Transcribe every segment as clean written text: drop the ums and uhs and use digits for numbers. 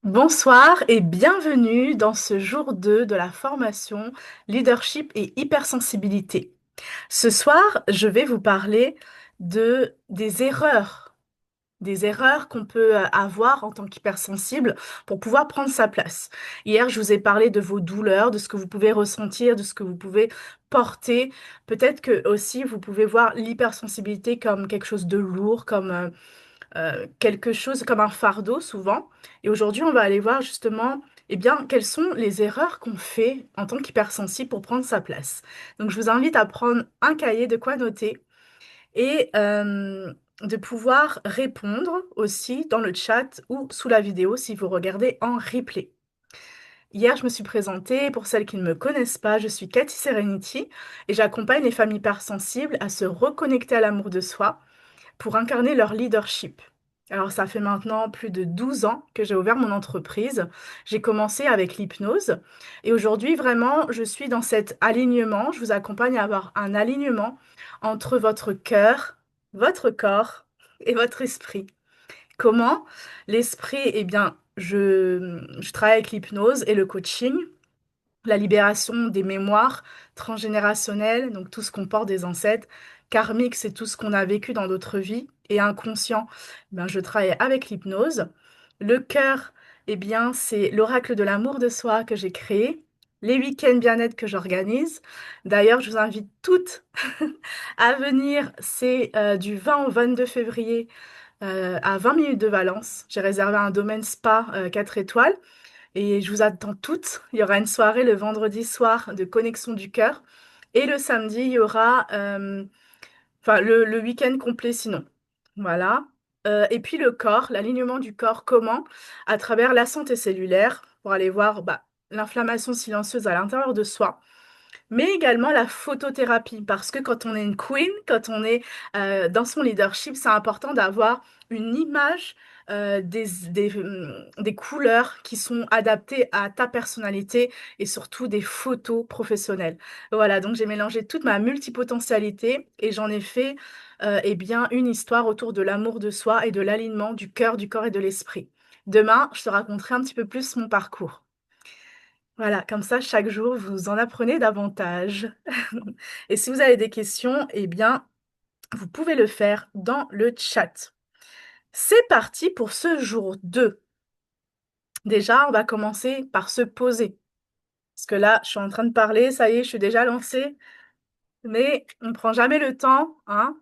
Bonsoir et bienvenue dans ce jour 2 de la formation Leadership et hypersensibilité. Ce soir, je vais vous parler des erreurs qu'on peut avoir en tant qu'hypersensible pour pouvoir prendre sa place. Hier, je vous ai parlé de vos douleurs, de ce que vous pouvez ressentir, de ce que vous pouvez porter. Peut-être que aussi vous pouvez voir l'hypersensibilité comme quelque chose de lourd, comme quelque chose comme un fardeau souvent. Et aujourd'hui, on va aller voir justement, eh bien, quelles sont les erreurs qu'on fait en tant qu'hypersensible pour prendre sa place. Donc, je vous invite à prendre un cahier de quoi noter et de pouvoir répondre aussi dans le chat ou sous la vidéo si vous regardez en replay. Hier, je me suis présentée. Pour celles qui ne me connaissent pas, je suis Cathy Serenity et j'accompagne les femmes hypersensibles à se reconnecter à l'amour de soi pour incarner leur leadership. Alors, ça fait maintenant plus de 12 ans que j'ai ouvert mon entreprise. J'ai commencé avec l'hypnose et aujourd'hui, vraiment, je suis dans cet alignement. Je vous accompagne à avoir un alignement entre votre cœur, votre corps et votre esprit. Comment? L'esprit, eh bien, je travaille avec l'hypnose et le coaching, la libération des mémoires transgénérationnelles, donc tout ce qu'on porte des ancêtres. Karmique, c'est tout ce qu'on a vécu dans d'autres vies. Et inconscient, ben, je travaille avec l'hypnose. Le cœur, eh bien, c'est l'oracle de l'amour de soi que j'ai créé. Les week-ends bien-être que j'organise. D'ailleurs, je vous invite toutes à venir. C'est du 20 au 22 février à 20 minutes de Valence. J'ai réservé un domaine spa 4 étoiles. Et je vous attends toutes. Il y aura une soirée le vendredi soir de connexion du cœur. Et le samedi, il y aura enfin, le week-end complet sinon. Voilà. Et puis le corps, l'alignement du corps, comment? À travers la santé cellulaire, pour aller voir bah, l'inflammation silencieuse à l'intérieur de soi, mais également la photothérapie, parce que quand on est une queen, quand on est dans son leadership, c'est important d'avoir une image des couleurs qui sont adaptées à ta personnalité et surtout des photos professionnelles. Voilà, donc j'ai mélangé toute ma multipotentialité et j'en ai fait eh bien, une histoire autour de l'amour de soi et de l'alignement du cœur, du corps et de l'esprit. Demain, je te raconterai un petit peu plus mon parcours. Voilà, comme ça, chaque jour, vous en apprenez davantage. Et si vous avez des questions, eh bien, vous pouvez le faire dans le chat. C'est parti pour ce jour 2. Déjà, on va commencer par se poser. Parce que là, je suis en train de parler, ça y est, je suis déjà lancée. Mais on ne prend jamais le temps, hein,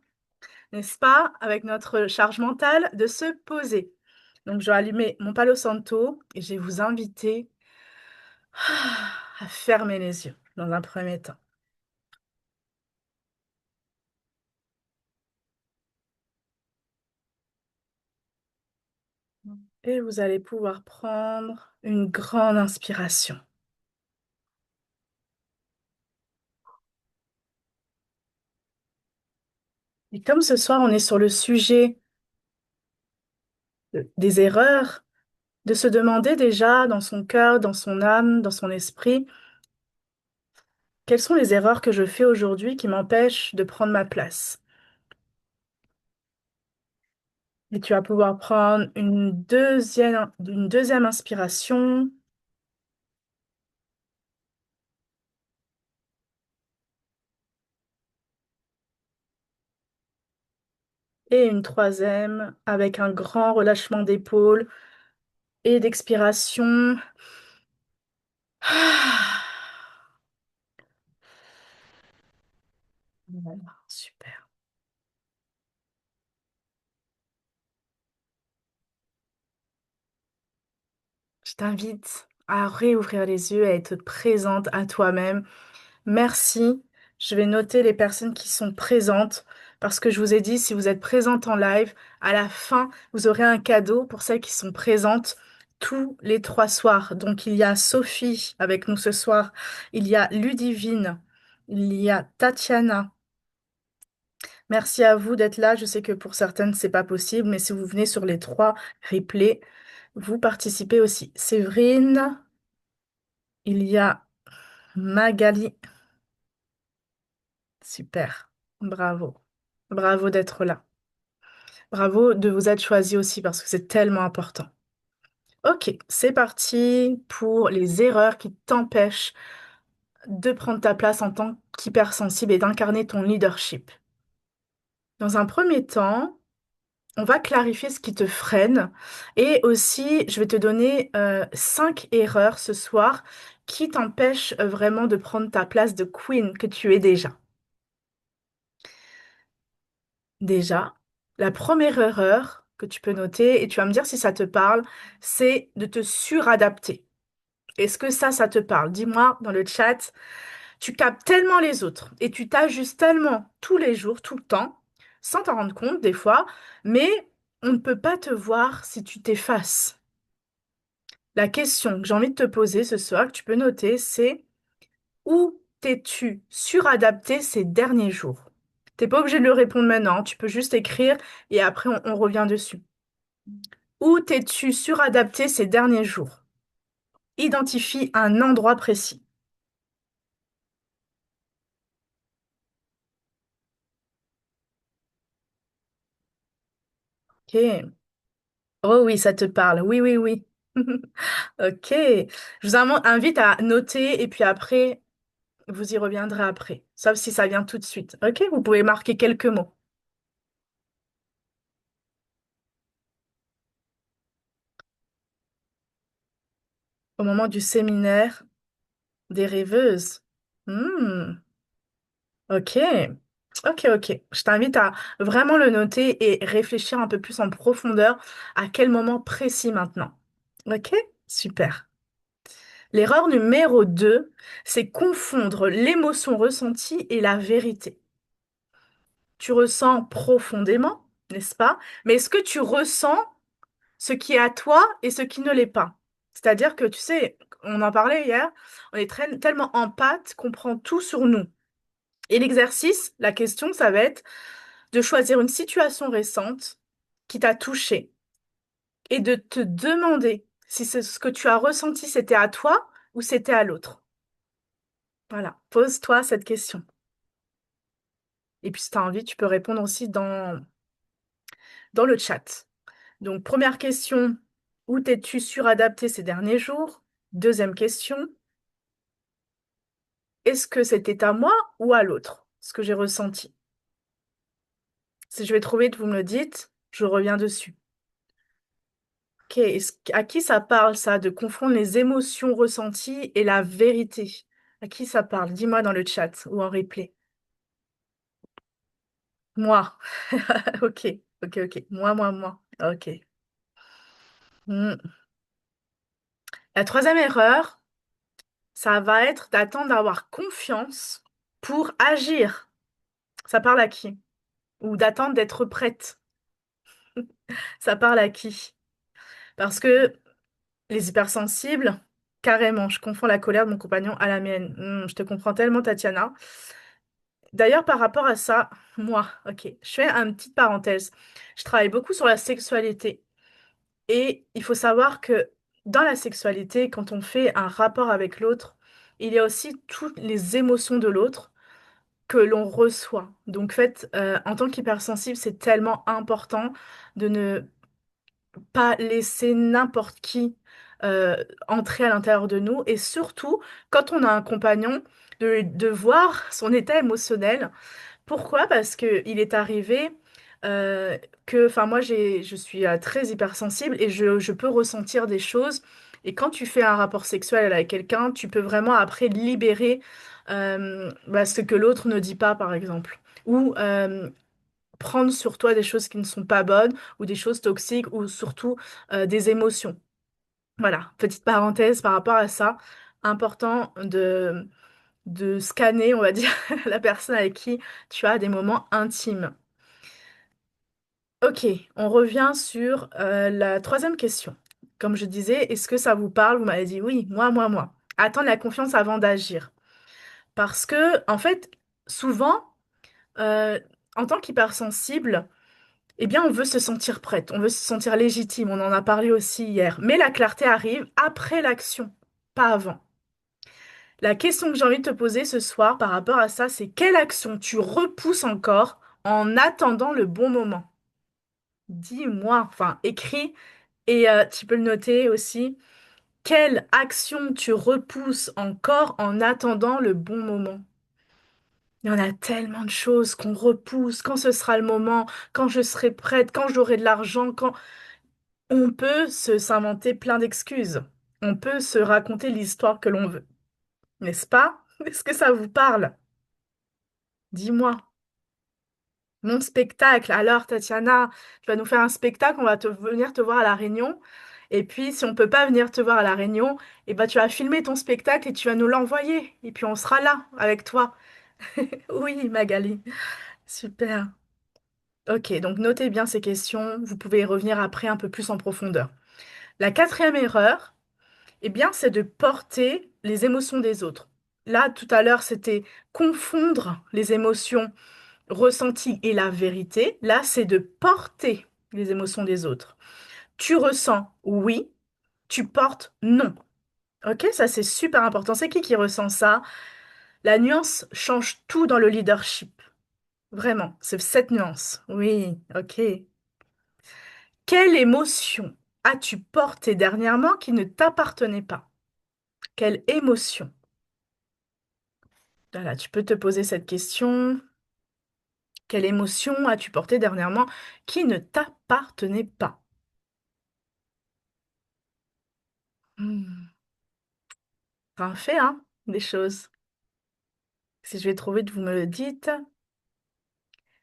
n'est-ce pas, avec notre charge mentale, de se poser. Donc, je vais allumer mon Palo Santo et je vais vous inviter à fermer les yeux dans un premier temps. Et vous allez pouvoir prendre une grande inspiration. Et comme ce soir, on est sur le sujet des erreurs, de se demander déjà dans son cœur, dans son âme, dans son esprit, quelles sont les erreurs que je fais aujourd'hui qui m'empêchent de prendre ma place. Et tu vas pouvoir prendre une deuxième inspiration et une troisième avec un grand relâchement d'épaule et d'expiration. Voilà, super. Je t'invite à réouvrir les yeux, à être présente à toi-même. Merci. Je vais noter les personnes qui sont présentes parce que je vous ai dit, si vous êtes présente en live, à la fin, vous aurez un cadeau pour celles qui sont présentes tous les 3 soirs. Donc, il y a Sophie avec nous ce soir, il y a Ludivine, il y a Tatiana. Merci à vous d'être là. Je sais que pour certaines, c'est pas possible, mais si vous venez sur les 3 replays, vous participez aussi. Séverine, il y a Magali. Super. Bravo. Bravo d'être là. Bravo de vous être choisi aussi parce que c'est tellement important. Ok, c'est parti pour les erreurs qui t'empêchent de prendre ta place en tant qu'hypersensible et d'incarner ton leadership. Dans un premier temps, on va clarifier ce qui te freine et aussi je vais te donner 5 erreurs ce soir qui t'empêchent vraiment de prendre ta place de queen que tu es déjà. Déjà, la première erreur que tu peux noter, et tu vas me dire si ça te parle, c'est de te suradapter. Est-ce que ça te parle? Dis-moi dans le chat. Tu captes tellement les autres et tu t'ajustes tellement tous les jours, tout le temps, sans t'en rendre compte des fois, mais on ne peut pas te voir si tu t'effaces. La question que j'ai envie de te poser ce soir, que tu peux noter, c'est où t'es-tu suradapté ces derniers jours? T'es pas obligé de le répondre maintenant, tu peux juste écrire et après on revient dessus. Où t'es-tu suradapté ces derniers jours? Identifie un endroit précis. Ok. Oh oui, ça te parle. Oui, oui, oui. Ok. Je vous invite à noter et puis après, vous y reviendrez après. Sauf si ça vient tout de suite. Ok, vous pouvez marquer quelques mots. Au moment du séminaire des rêveuses. Hmm, ok. Ok, ok. Je t'invite à vraiment le noter et réfléchir un peu plus en profondeur à quel moment précis maintenant. Ok? Super. L'erreur numéro 2, c'est confondre l'émotion ressentie et la vérité. Tu ressens profondément, n'est-ce pas? Mais est-ce que tu ressens ce qui est à toi et ce qui ne l'est pas? C'est-à-dire que, tu sais, on en parlait hier, on est tellement empathe qu'on prend tout sur nous. Et l'exercice, la question, ça va être de choisir une situation récente qui t'a touché et de te demander si ce que tu as ressenti, c'était à toi ou c'était à l'autre. Voilà, pose-toi cette question. Et puis, si tu as envie, tu peux répondre aussi dans le chat. Donc, première question, où t'es-tu suradapté ces derniers jours? Deuxième question, est-ce que c'était à moi ou à l'autre, ce que j'ai ressenti? Si je vais trouver, vous me le dites, je reviens dessus. Ok, à qui ça parle ça, de confondre les émotions ressenties et la vérité? À qui ça parle? Dis-moi dans le chat ou en replay. Moi. Ok, ok, ok. Moi. Ok. Hmm. La troisième erreur, ça va être d'attendre d'avoir confiance pour agir. Ça parle à qui? Ou d'attendre d'être prête. Ça parle à qui? Parce que les hypersensibles, carrément, je confonds la colère de mon compagnon à la mienne. Je te comprends tellement, Tatiana. D'ailleurs, par rapport à ça, moi, ok, je fais une petite parenthèse. Je travaille beaucoup sur la sexualité. Et il faut savoir que dans la sexualité, quand on fait un rapport avec l'autre, il y a aussi toutes les émotions de l'autre que l'on reçoit. Donc, en fait, en tant qu'hypersensible, c'est tellement important de ne pas laisser n'importe qui entrer à l'intérieur de nous. Et surtout, quand on a un compagnon, de voir son état émotionnel. Pourquoi? Parce que il est arrivé enfin moi je suis très hypersensible et je peux ressentir des choses. Et quand tu fais un rapport sexuel avec quelqu'un, tu peux vraiment après libérer ce que l'autre ne dit pas, par exemple. Ou prendre sur toi des choses qui ne sont pas bonnes, ou des choses toxiques, ou surtout des émotions. Voilà, petite parenthèse par rapport à ça. Important de scanner, on va dire, la personne avec qui tu as des moments intimes. Ok, on revient sur la troisième question. Comme je disais, est-ce que ça vous parle? Vous m'avez dit oui, moi. Attendre la confiance avant d'agir. Parce que, en fait, souvent, euh, en tant qu'hypersensible, eh bien, on veut se sentir prête, on veut se sentir légitime, on en a parlé aussi hier. Mais la clarté arrive après l'action, pas avant. La question que j'ai envie de te poser ce soir par rapport à ça, c'est quelle action tu repousses encore en attendant le bon moment? Dis-moi, enfin, écris Et tu peux le noter aussi. Quelle action tu repousses encore en attendant le bon moment? Il y en a tellement de choses qu'on repousse, quand ce sera le moment, quand je serai prête, quand j'aurai de l'argent, quand... On peut s'inventer plein d'excuses. On peut se raconter l'histoire que l'on veut. N'est-ce pas? Est-ce que ça vous parle? Dis-moi. Mon spectacle. Alors, Tatiana, tu vas nous faire un spectacle, on va venir te voir à La Réunion. Et puis, si on peut pas venir te voir à La Réunion, eh ben, tu vas filmer ton spectacle et tu vas nous l'envoyer. Et puis, on sera là avec toi. Oui, Magali. Super. Ok, donc notez bien ces questions. Vous pouvez y revenir après un peu plus en profondeur. La quatrième erreur, eh bien, c'est de porter les émotions des autres. Là, tout à l'heure, c'était confondre les émotions ressenties et la vérité. Là, c'est de porter les émotions des autres. Tu ressens oui, tu portes non. Ok, ça c'est super important. C'est qui ressent ça? La nuance change tout dans le leadership. Vraiment, c'est cette nuance. Oui, ok. Quelle émotion as-tu portée dernièrement qui ne t'appartenait pas? Quelle émotion? Voilà, tu peux te poser cette question. Quelle émotion as-tu portée dernièrement qui ne t'appartenait pas? Hmm, ça en fait, hein, des choses. Si je vais trop vite, vous me le dites.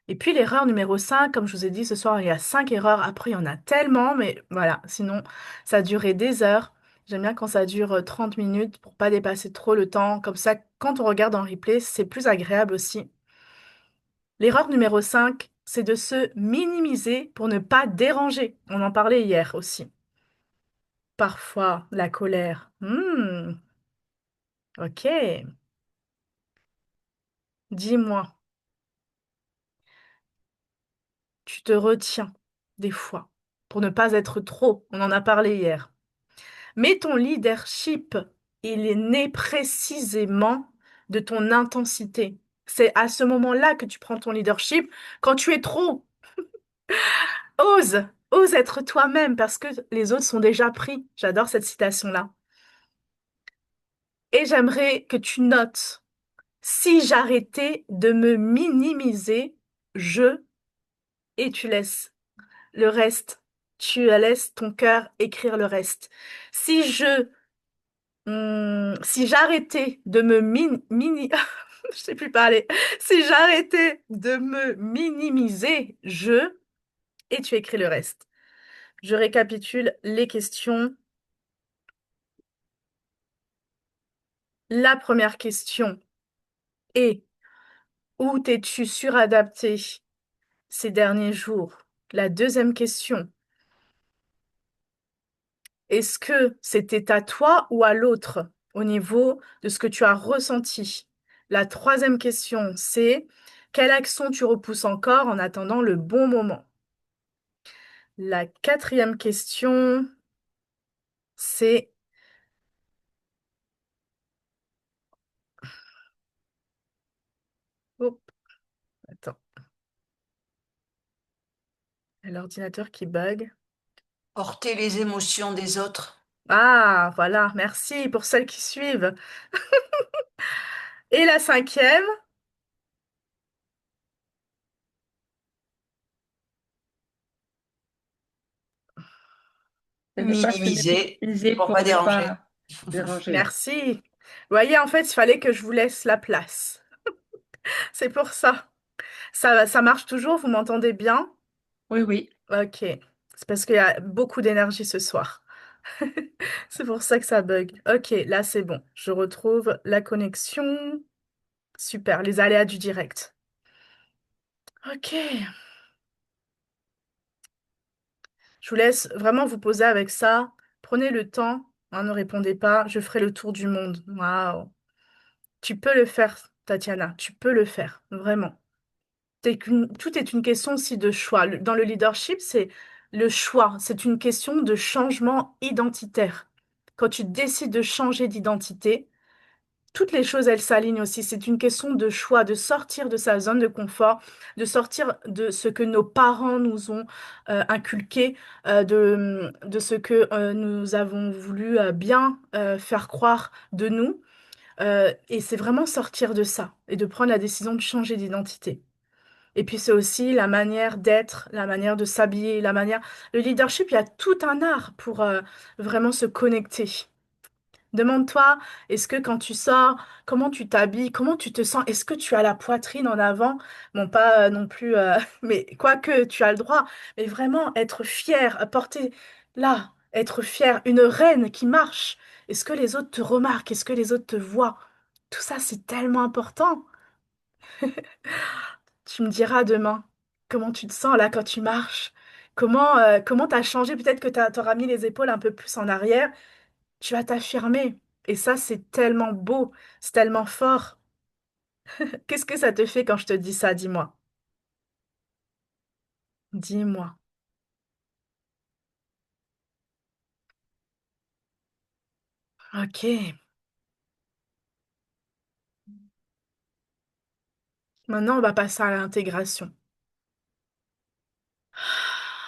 Et puis l'erreur numéro 5, comme je vous ai dit ce soir, il y a 5 erreurs. Après, il y en a tellement, mais voilà, sinon, ça a duré des heures. J'aime bien quand ça dure 30 minutes pour pas dépasser trop le temps. Comme ça, quand on regarde en replay, c'est plus agréable aussi. L'erreur numéro 5, c'est de se minimiser pour ne pas déranger. On en parlait hier aussi. Parfois, la colère. Ok. Dis-moi, tu te retiens des fois pour ne pas être trop. On en a parlé hier. Mais ton leadership, il est né précisément de ton intensité. C'est à ce moment-là que tu prends ton leadership. Quand tu es trop, ose, ose être toi-même parce que les autres sont déjà pris. J'adore cette citation-là. Et j'aimerais que tu notes, si j'arrêtais de me minimiser, je, et tu laisses le reste. Tu laisses ton cœur écrire le reste. Si si j'arrêtais de me je sais plus parler. Si j'arrêtais de me minimiser, et tu écris le reste. Je récapitule les questions. La première question est, où t'es-tu suradapté ces derniers jours? La deuxième question, est-ce que c'était à toi ou à l'autre au niveau de ce que tu as ressenti? La troisième question, c'est quelle action tu repousses encore en attendant le bon moment? La quatrième question, c'est... Oh, attends, l'ordinateur qui bug. Porter les émotions des autres. Ah, voilà, merci pour celles qui suivent. Et la cinquième, C'est de ne pas se Minimiser minimiser pour pour pas ne déranger. pas déranger. merci. Vous voyez, en fait, il fallait que je vous laisse la place. C'est pour ça. Ça marche toujours, vous m'entendez bien? Oui, oui. Ok. C'est parce qu'il y a beaucoup d'énergie ce soir. C'est pour ça que ça bug. Ok, là c'est bon. Je retrouve la connexion. Super, les aléas du direct. Ok. Je vous laisse vraiment vous poser avec ça. Prenez le temps. Hein, ne répondez pas. Je ferai le tour du monde. Waouh. Tu peux le faire, Tatiana. Tu peux le faire. Vraiment. Tout est une question aussi de choix. Dans le leadership, c'est le choix. C'est une question de changement identitaire. Quand tu décides de changer d'identité, toutes les choses, elles s'alignent aussi. C'est une question de choix, de sortir de sa zone de confort, de sortir de ce que nos parents nous ont inculqué, de ce que nous avons voulu bien faire croire de nous. Et c'est vraiment sortir de ça et de prendre la décision de changer d'identité. Et puis c'est aussi la manière d'être, la manière de s'habiller, la manière... Le leadership, il y a tout un art pour vraiment se connecter. Demande-toi, est-ce que quand tu sors, comment tu t'habilles, comment tu te sens? Est-ce que tu as la poitrine en avant? Bon, pas non plus, mais quoique tu as le droit, mais vraiment être fier, porter là, être fier, une reine qui marche. Est-ce que les autres te remarquent? Est-ce que les autres te voient? Tout ça, c'est tellement important. Tu me diras demain comment tu te sens là quand tu marches. Comment t'as changé? Peut-être que t'auras mis les épaules un peu plus en arrière. Tu vas t'affirmer. Et ça, c'est tellement beau, c'est tellement fort. Qu'est-ce que ça te fait quand je te dis ça? Dis-moi. Dis-moi. Ok. Maintenant, on va passer à l'intégration.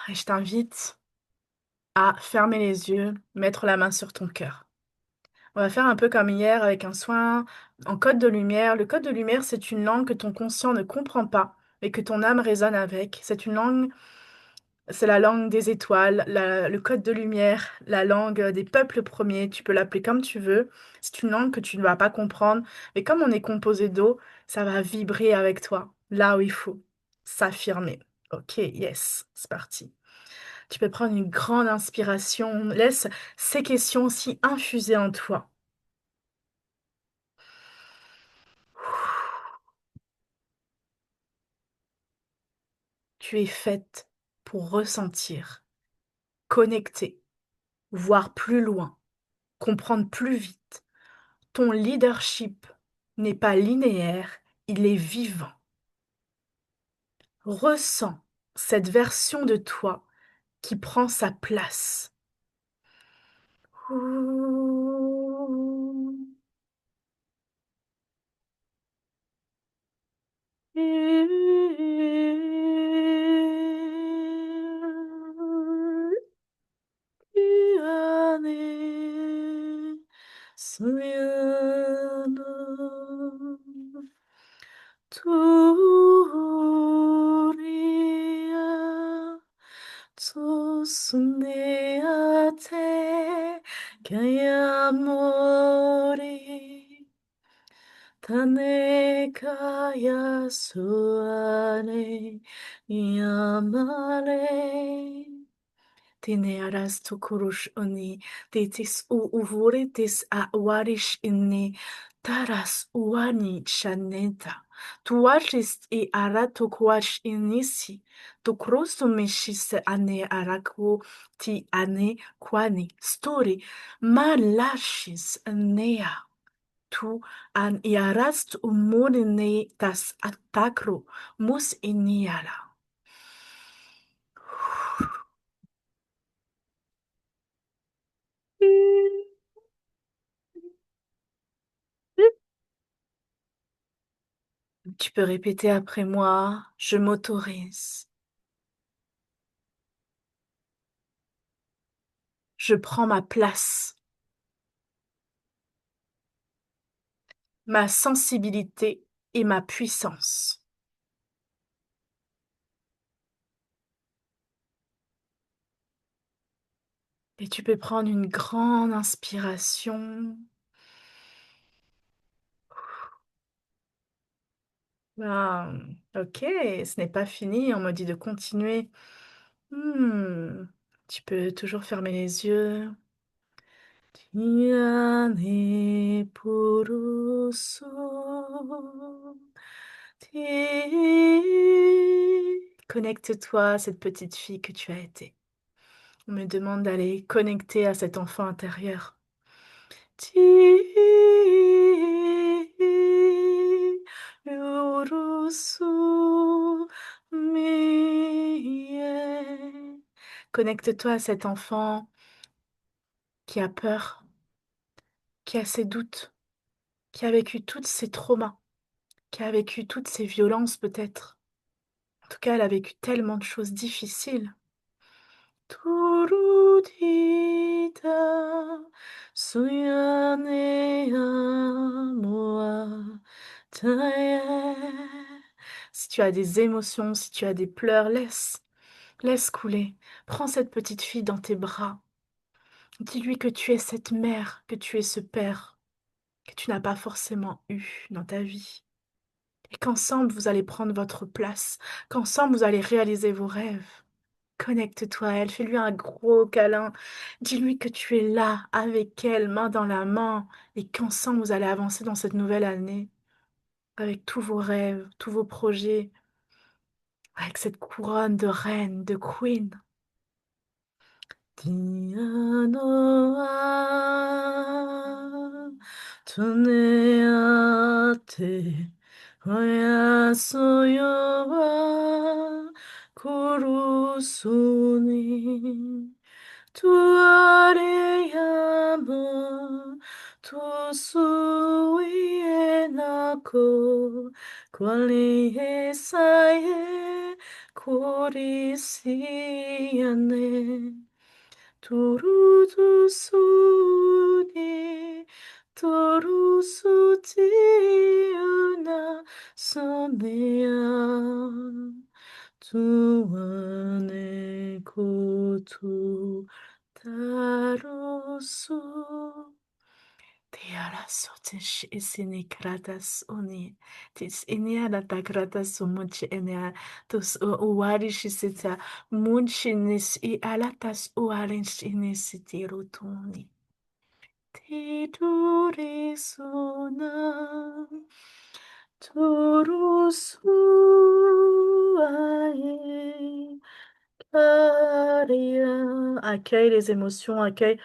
Et je t'invite à fermer les yeux, mettre la main sur ton cœur. On va faire un peu comme hier avec un soin en code de lumière. Le code de lumière, c'est une langue que ton conscient ne comprend pas, mais que ton âme résonne avec. C'est une langue, c'est la langue des étoiles, le code de lumière, la langue des peuples premiers. Tu peux l'appeler comme tu veux. C'est une langue que tu ne vas pas comprendre, mais comme on est composé d'eau, ça va vibrer avec toi, là où il faut s'affirmer. Ok, yes, c'est parti. Tu peux prendre une grande inspiration. Laisse ces questions aussi infuser en toi. Tu es faite pour ressentir, connecter, voir plus loin, comprendre plus vite. Ton leadership n'est pas linéaire, il est vivant. Ressens cette version de toi qui prend sa place. Turia Tsuneate Kayamori Tanekaya Suane Yamare Tenearas tukurush oni, tetis u uvuritis a warish inni, taras uani chaneta. Tuachis e aratokuach inisi, tukrusumishis ane araku ti ane kwani, stori, malashis nea. Tu an iarast umurine tas atakro, mus iniala. Tu peux répéter après moi, je m'autorise, je prends ma place, ma sensibilité et ma puissance. Et tu peux prendre une grande inspiration. Ah, ok, ce n'est pas fini, on me dit de continuer. Hmm, Tu peux toujours fermer les yeux. Tiane purusu, Connecte-toi à cette petite fille que tu as été. On me demande d'aller connecter à cet enfant intérieur. Ti yurusu mie. Connecte-toi à cet enfant qui a peur, qui a ses doutes, qui a vécu tous ces traumas, qui a vécu toutes ces violences peut-être. En tout cas, elle a vécu tellement de choses difficiles. Turudita suyanea moa tae. Si tu as des émotions, si tu as des pleurs, laisse couler. Prends cette petite fille dans tes bras. Dis-lui que tu es cette mère, que tu es ce père, que tu n'as pas forcément eu dans ta vie. Et qu'ensemble, vous allez prendre votre place, qu'ensemble, vous allez réaliser vos rêves. Connecte-toi à elle, fais-lui un gros câlin. Dis-lui que tu es là, avec elle, main dans la main, et qu'ensemble, vous allez avancer dans cette nouvelle année, avec tous vos rêves, tous vos projets, avec cette couronne de reine, de queen. Tianoa, tuneate, oyasoyo wa kurusuni. Tu areamo, tu sui nako, quali esae, korisiane. Turusuni, turusutina, sonea. Tuane koto tarosu. Tiara sotish isini kratas oni. Tis inia la takratas much enia. Tus uarishisita munchinis I alatas uarish inisiti rutuni. Tidurisuna. Turusuae. Aria. Accueille les émotions, accueille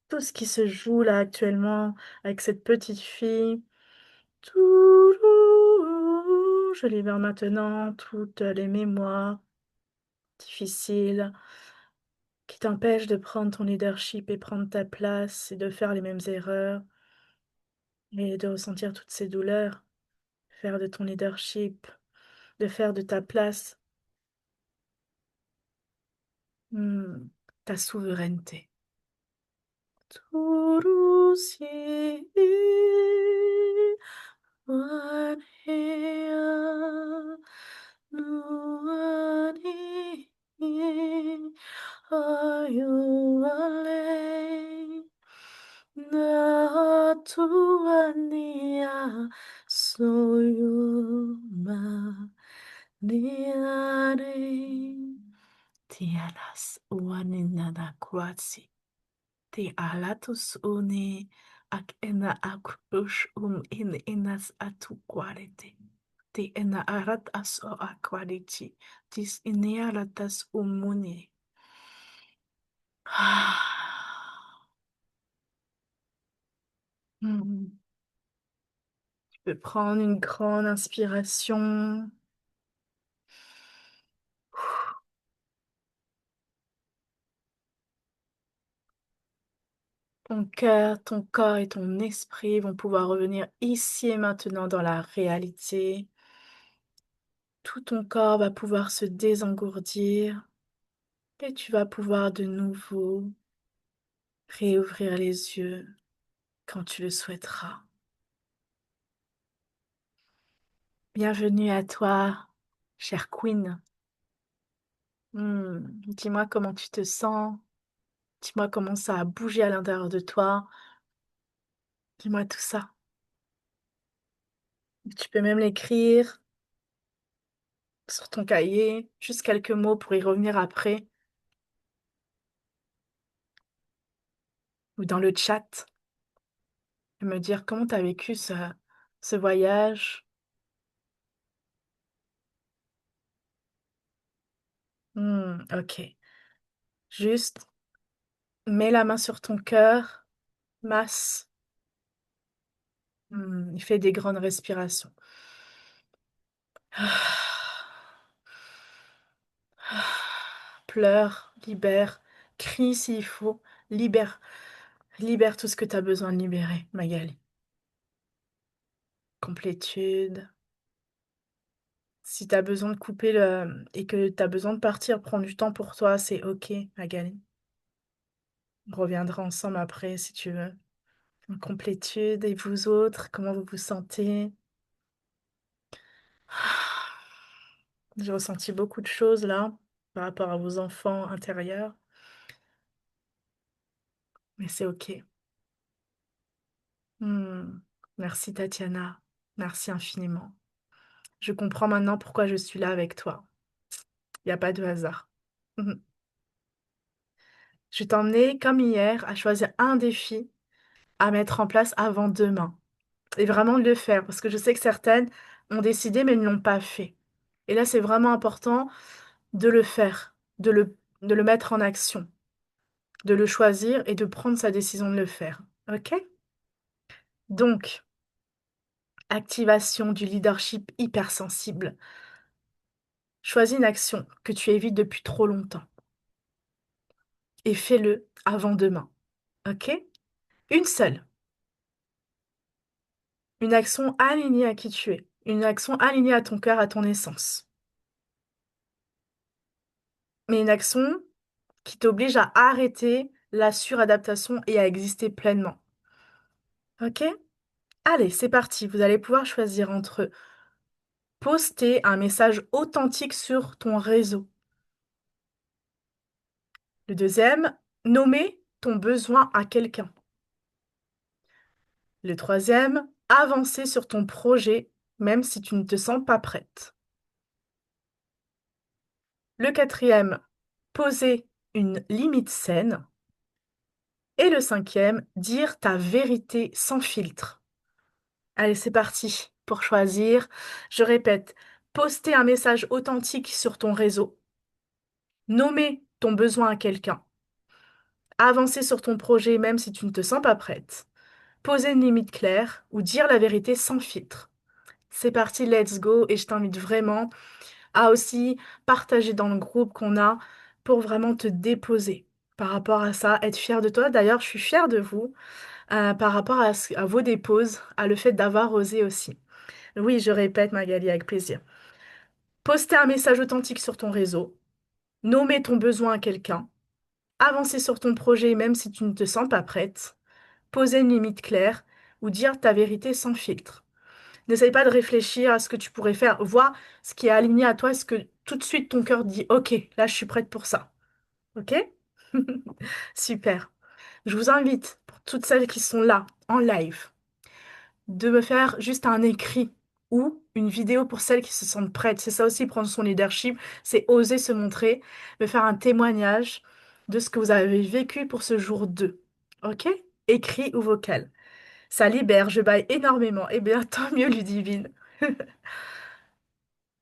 tout ce qui se joue là actuellement avec cette petite fille. Tourou. Je libère maintenant toutes les mémoires difficiles qui t'empêchent de prendre ton leadership et prendre ta place et de faire les mêmes erreurs et de ressentir toutes ces douleurs. Faire de ton leadership, de faire de ta place ta souveraineté. Turusi Wania Nuani Ayuale Natuania Soyuma Niare Tianas Waninana Kwatsi Ti alatus uni ac ena acrus in inas atu quarete. Ti ena arat as o aquadici. Tis inearatas muni. Hmm. Tu peux prendre une grande inspiration. Ton cœur, ton corps et ton esprit vont pouvoir revenir ici et maintenant dans la réalité. Tout ton corps va pouvoir se désengourdir et tu vas pouvoir de nouveau réouvrir les yeux quand tu le souhaiteras. Bienvenue à toi, chère Queen. Dis-moi comment tu te sens. Dis-moi comment ça a bougé à l'intérieur de toi. Dis-moi tout ça. Tu peux même l'écrire sur ton cahier, juste quelques mots pour y revenir après, ou dans le chat, et me dire comment tu as vécu ce voyage. Ok. Juste, mets la main sur ton cœur, masse. Il fait des grandes respirations. Pleure, libère, crie s'il faut, libère tout ce que tu as besoin de libérer, Magali. complétude. Si tu as besoin de couper et que tu as besoin de partir, prendre du temps pour toi, c'est OK, Magali. On reviendra ensemble après si tu veux. En complétude, et vous autres, comment vous vous sentez? J'ai ressenti beaucoup de choses là par rapport à vos enfants intérieurs, mais c'est OK. Hmm. Merci Tatiana, merci infiniment. Je comprends maintenant pourquoi je suis là avec toi. Il n'y a pas de hasard. Mhm. Je vais t'emmener, comme hier, à choisir un défi à mettre en place avant demain. Et vraiment de le faire, parce que je sais que certaines ont décidé mais ne l'ont pas fait. Et là, c'est vraiment important de le faire, de le mettre en action, de le choisir et de prendre sa décision de le faire. OK? Donc, activation du leadership hypersensible. Choisis une action que tu évites depuis trop longtemps et fais-le avant demain. OK? Une seule. Une action alignée à qui tu es. Une action alignée à ton cœur, à ton essence. Mais une action qui t'oblige à arrêter la suradaptation et à exister pleinement. OK? Allez, c'est parti. Vous allez pouvoir choisir entre poster un message authentique sur ton réseau. Le deuxième, nommer ton besoin à quelqu'un. Le troisième, avancer sur ton projet même si tu ne te sens pas prête. Le quatrième, poser une limite saine. Et le cinquième, dire ta vérité sans filtre. Allez, c'est parti pour choisir. Je répète, poster un message authentique sur ton réseau. Nommer ton besoin à quelqu'un. Avancer sur ton projet même si tu ne te sens pas prête. Poser une limite claire ou dire la vérité sans filtre. C'est parti, let's go. Et je t'invite vraiment à aussi partager dans le groupe qu'on a pour vraiment te déposer par rapport à ça, être fier de toi. D'ailleurs, je suis fière de vous par rapport à vos déposes, à le fait d'avoir osé aussi. Oui, je répète, Magali, avec plaisir. Poster un message authentique sur ton réseau, nommer ton besoin à quelqu'un, avancer sur ton projet même si tu ne te sens pas prête, poser une limite claire ou dire ta vérité sans filtre. N'essaye pas de réfléchir à ce que tu pourrais faire. Vois ce qui est aligné à toi, ce que tout de suite ton cœur dit, OK, là je suis prête pour ça. OK? Super. Je vous invite, pour toutes celles qui sont là, en live, de me faire juste un écrit ou une vidéo pour celles qui se sentent prêtes. C'est ça aussi, prendre son leadership, c'est oser se montrer, me faire un témoignage de ce que vous avez vécu pour ce jour 2. OK? Écrit ou vocal. Ça libère, je baille énormément. Eh bien, tant mieux, Ludivine.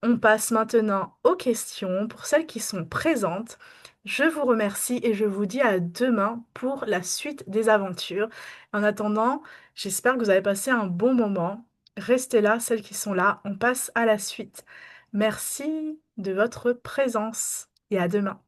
On passe maintenant aux questions pour celles qui sont présentes. Je vous remercie et je vous dis à demain pour la suite des aventures. En attendant, j'espère que vous avez passé un bon moment. Restez là, celles qui sont là. On passe à la suite. Merci de votre présence et à demain.